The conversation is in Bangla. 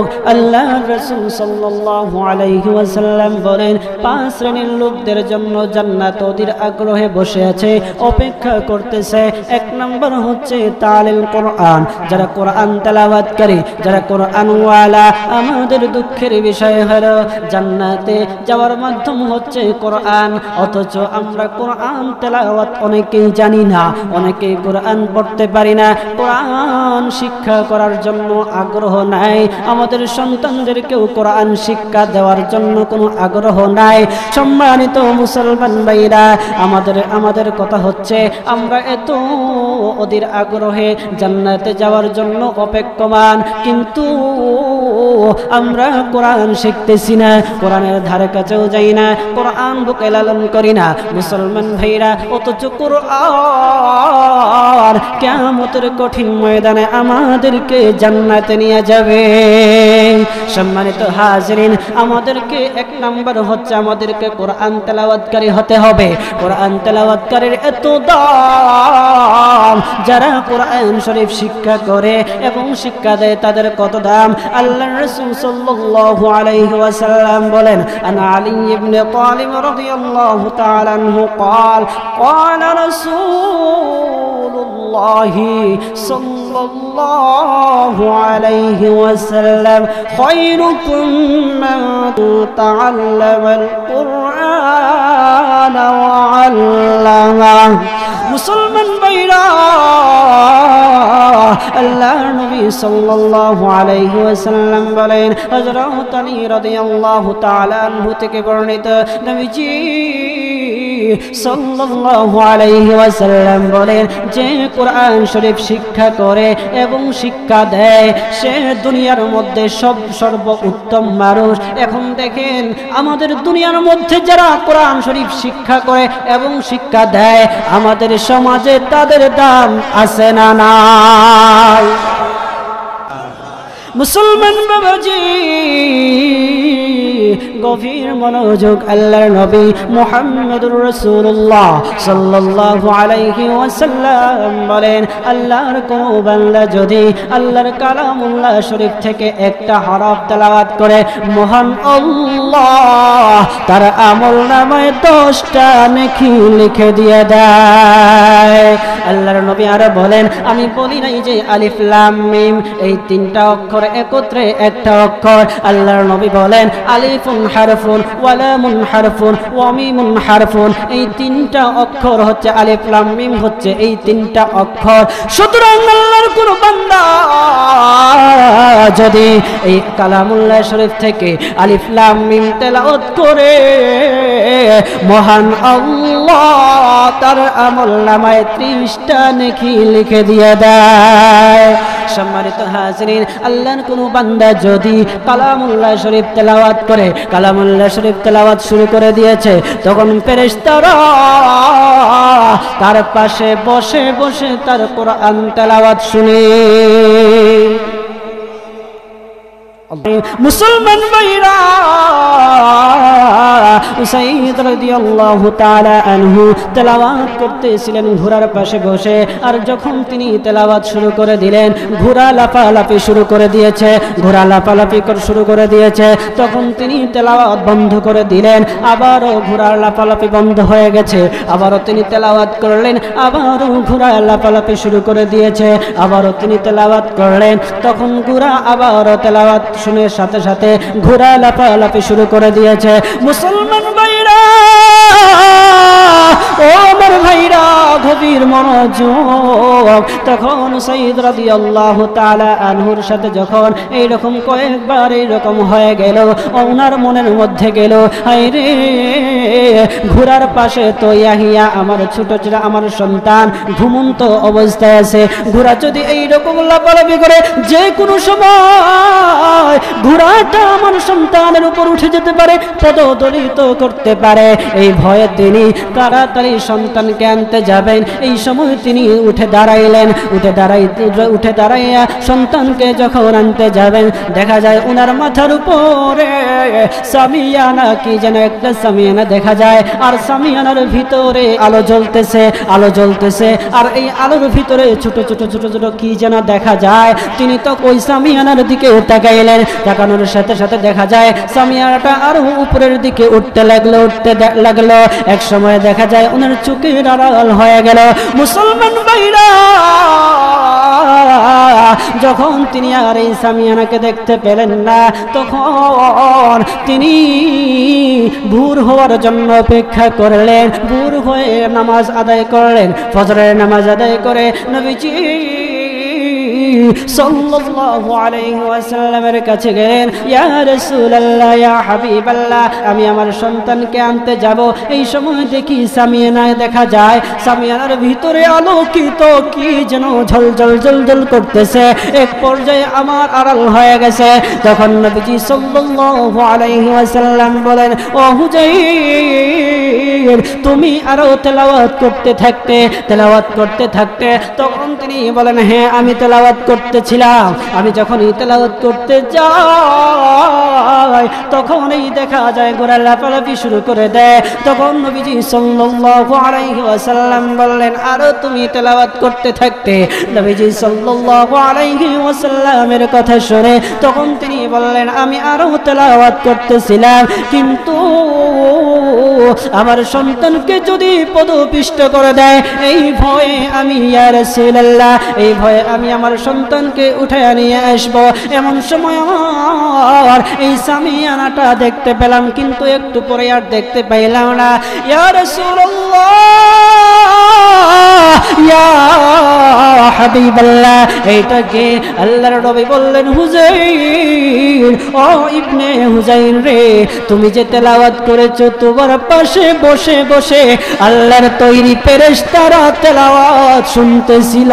লোক। আল্লাহ রাসূল সাল্লাল্লাহু আলাইহি ওয়াসাল্লাম বলেন 5 শ্রেণীর লোকদের জন্য জান্নাত ওদের আগ্রহে বসে আছে, অপেক্ষা করতেছে। 1 নম্বর হচ্ছে তালিল কোরআন, যারা কোরআন তেলাওয়াত করে, যারা কোরআন ওয়ালা। আমাদের দুঃখের বিষয় হলো জান্নাতে যাওয়ার মাধ্যম হচ্ছে কোরআন, অথচ আমরা কোরআন তেলাওয়াত অনেকেই জানি না, অনেকেই কোরআন পড়তে পারি না, কোরআন শিক্ষা করার জন্য আগ্রহ নাই। আমাদের সন্তানদেরকেও কোরআন শিক্ষা দেওয়ার জন্য কোনো আগ্রহ নাই। সম্মানিত মুসলমান ভাইরা, আমাদের কথা হচ্ছে আমরা এত ওদের আগ্রহে জান্নাতে যাওয়ার জন্য অপেক্ষমান, কিন্তু আমরা কোরআন শিখতেছি না, কোরআনের ধারে কাছেও যাই না, কোরআন বুকে লালন করি না। মুসলমান ভাইরা, অথচ কোরআন কিয়ামতের কঠিন ময়দানে আমাদেরকে জান্নাতে নিয়ে যাবে। সম্মানিত হাজিরিন, আমাদেরকে 1 নম্বর হচ্ছে আমাদেরকে কোরআন তেলাওয়াতকারী হতে হবে। কোরআন তেলাওয়াতকারীর এত দাম, যারা কোরআন শরীফ শিক্ষা করে এবং শিক্ষা দেয় তাদের কত দাম। আল্লাহর রাসূল সাল্লাল্লাহু আলাইহি ওয়াসাল্লাম বলেন, আন আলী ইবনে তালিব রাদিয়াল্লাহু তাআলা আনহু قال قال رسول الله صلى الله عليه وسلم خيركم من تعلم القرآن وعلمه। মুসলমান ভাইরা, আল্লাহর নবী সাল্লাল্লাহু আলাইহি ওয়াসাল্লাম বলেন, হযরত আলী রাদিয়াল্লাহু তাআলা আনহু থেকে বর্ণিত, নবীজি সাল্লাল্লাহু আলাইহি ওয়াসাল্লাম বলেন, যে কোরআন শরীফ শিক্ষা করে এবং শিক্ষা দেয় সে দুনিয়ার মধ্যে সর্বোত্তম মানুষ। এখন দেখেন আমাদের দুনিয়ার মধ্যে যারা কোরআন শরীফ শিক্ষা করে এবং শিক্ষা দেয়, আমাদের সমাজে তাদের দাম আছে না নাই? মুসলমান বাবাজি, গভীর মনোযোগ। আল্লাহর নবী মুহাম্মদুর রাসূলুল্লাহ সাল্লাল্লাহু আলাইহি ওয়াসাল্লাম বলেন, আল্লাহর কোন বান্দা যদি আল্লাহর কালামুল্লাহ শরীফ থেকে একটা হরফ তেলাওয়াত করে, মহান আল্লাহ তার আমলনামায় 10টা নেকি লিখে দিয়ে দেয়। আল্লাহর নবী আরো বলেন, আমি বলি নাই যে আলিফ লাম মিম এই 3টা অক্ষর একত্রে একটা অক্ষর। আল্লাহর নবী বলেন, আলিফুন হারফুন ওয়া লামুন হারফুন ওয়া মিমুন হারফুন, এই 3টা অক্ষর হচ্ছে আলিফ লাম মিম, হচ্ছে এই 3টা অক্ষর। সুতরাং আল্লাহর কোন বান্দা যদি এই কালামুল্লাহ শরীফ থেকে আলিফ লাম মিম তেলাওয়াত করে, মহান আল্লাহ তার আমলনামায় 30টা নেকি লিখে দিয়ে দেয়। সম্মানিত হাজিরিন, আল্লাহর কোন বান্দা যদি কালামুল্লাহ শরীফ তেলাওয়াত করে, কালামুল্লাহ শরীফ তেলাওয়াত শুরু করে দিয়েছে, তখন ফেরেশতারা তার পাশে বসে বসে তার কোরআন তেলাওয়াত শুনে। মুসলমান ভাইরা, উসাইদ রাদিয়াল্লাহু তাআলা আনহু তেলাওয়াত করতেছিলেন ঘোড়ার পাশে বসে, আর যখন তিনি তেলাওয়াত শুরু করে দিলেন, ঘোড়া লাফালাফি শুরু করে দিয়েছে, ঘোড়া লাফালাফি শুরু করে দিয়েছে, তখন তিনি তেলাওয়াত বন্ধ করে দিলেন। আবারও ঘোড়ার লাফালাফি বন্ধ হয়ে গেছে, আবারও তিনি তেলাওয়াত করলেন, আবারও ঘোড়া লাফালাফি শুরু করে দিয়েছে, আবারও তিনি তেলাওয়াত করলেন, তখন ঘোড়া আবারও তেলাওয়াত শুনে সাথে সাথে ঘোড়া লাফালাফি শুরু করে দিয়েছে। মুসলমান ভাইরা, ও আমার ভাইরা, গভীর মনোযোগ। তখন সাইদ রাদিয়াল্লাহু তাআলা আনহুর সাথে যখন এইরকম কয়েকবার এইরকম হয়ে গেল, ওনার মনের মধ্যে গেল, হায় রে, ঘোড়ার পাশে তো ইয়াহিয়া আমার ছোট ছোট আমার সন্তান ঘুমন্ত অবস্থায় আছে, ঘোড়া যদি এইরকম লাফালাফি করে যে কোনো সময় ঘোড়াটা আমার সন্তানের উপর উঠে যেতে পারে, পদদলিত করতে পারে। এই ভয়ে তিনি তাড়াতাড়ি সন্তানকে আনতে যাবে, যাবেন। এই সময় তিনি উঠে দাঁড়াইলেন, উঠে দাঁড়াইয়া সন্তানকে যখন আনতে যাবেন, দেখা যায় ওনার মাথার উপরে সামিয়ানা, কি যেন একটা সামিয়ানা দেখা যায়, আর সামিয়ানার ভিতরে আলো জ্বলতেছে, আর এই আলোর ভিতরে ছোট ছোট ছোট ছোট কি যেন দেখা যায়। তিনি তো ওই সামিয়ানার দিকে তাকাইলেন, তাকানোর সাথে সাথে দেখা যায় সামিয়ানাটা আরো উপরের দিকে উঠতে লাগলো। এক সময় দেখা যায় ওনার চোখের আড়াল হয়ে গেল। মুসলমান ভাইরা, যখন তিনি আর এই সামিয়ানাকে দেখতে পেলেন না, তখন তিনি ভোর হওয়ার জন্য অপেক্ষা করলেন। ভোর হয়ে নামাজ আদায় করলেন, ফজরের নামাজ আদায় করে নবীজি সাল্লাল্লাহু আলাইহি ওয়াসাল্লামের কাছে গেলেন। ইয়া রাসূলুল্লাহ, ইয়া হাবিবাল্লাহ, আমি আমার সন্তানকে আনতে যাব। এই সময় দেখি সামিয়ানা দেখা যায়, সামিয়ানার ভিতরে আলোকিত কি যেন ঝলঝল ঝলঝল করতেছে। এক পর্যায়ে আমার আড়াল হয়ে গেছে। তখন নবীজি সাল্লাল্লাহু আলাইহি ওয়াসাল্লাম বলেন, ও হুজাইর, তুমি আরো তেলাওয়াত করতে থাকতে। তখন তিনি বলেন, হ্যাঁ আমি তেলাওয়াত করতেছিলাম। আমি যখন তেলাওয়াত করতে যাই, তখন এই দেখা যায় গোড়া লাফালাফি শুরু করে দেয়। তখন নবীজি সাল্লাল্লাহু আলাইহি ওয়াসাল্লাম বললেন, আরো তুমি তেলাওয়াত করতে থাকতে। নবীজি সাল্লাল্লাহু আলাইহি ওয়াসাল্লামের কথা শুনে তখন তিনি বললেন, আমি আরো তেলাওয়াত করতেছিলাম, কিন্তু আমার সন্তানকে যদি পদপিষ্ট করে দেয়, এই ভয়ে আমি, ইয়া রাসূলুল্লাহ, এই ভয়ে আমি আমার সন্তানকে উঠায় নিয়ে আসবো। এমন সময় আমার এই সামিয়ানাটা দেখতে পেলাম, কিন্তু একটু পরে আর দেখতে পাইলাম না। ইয়া রাসূলুল্লাহ, ইয়া হাবিবাল্লাহ, এইটাকে আল্লাহর নবী বললেন, হুজাইর, ও ইবনে হুজাইর রে, তুমি যে তেলাওয়াত করেছো, তোমার পাশে বসে বসে আল্লাহর তৈরি ফেরেশতারা তেলাওয়াত শুনতেছিল।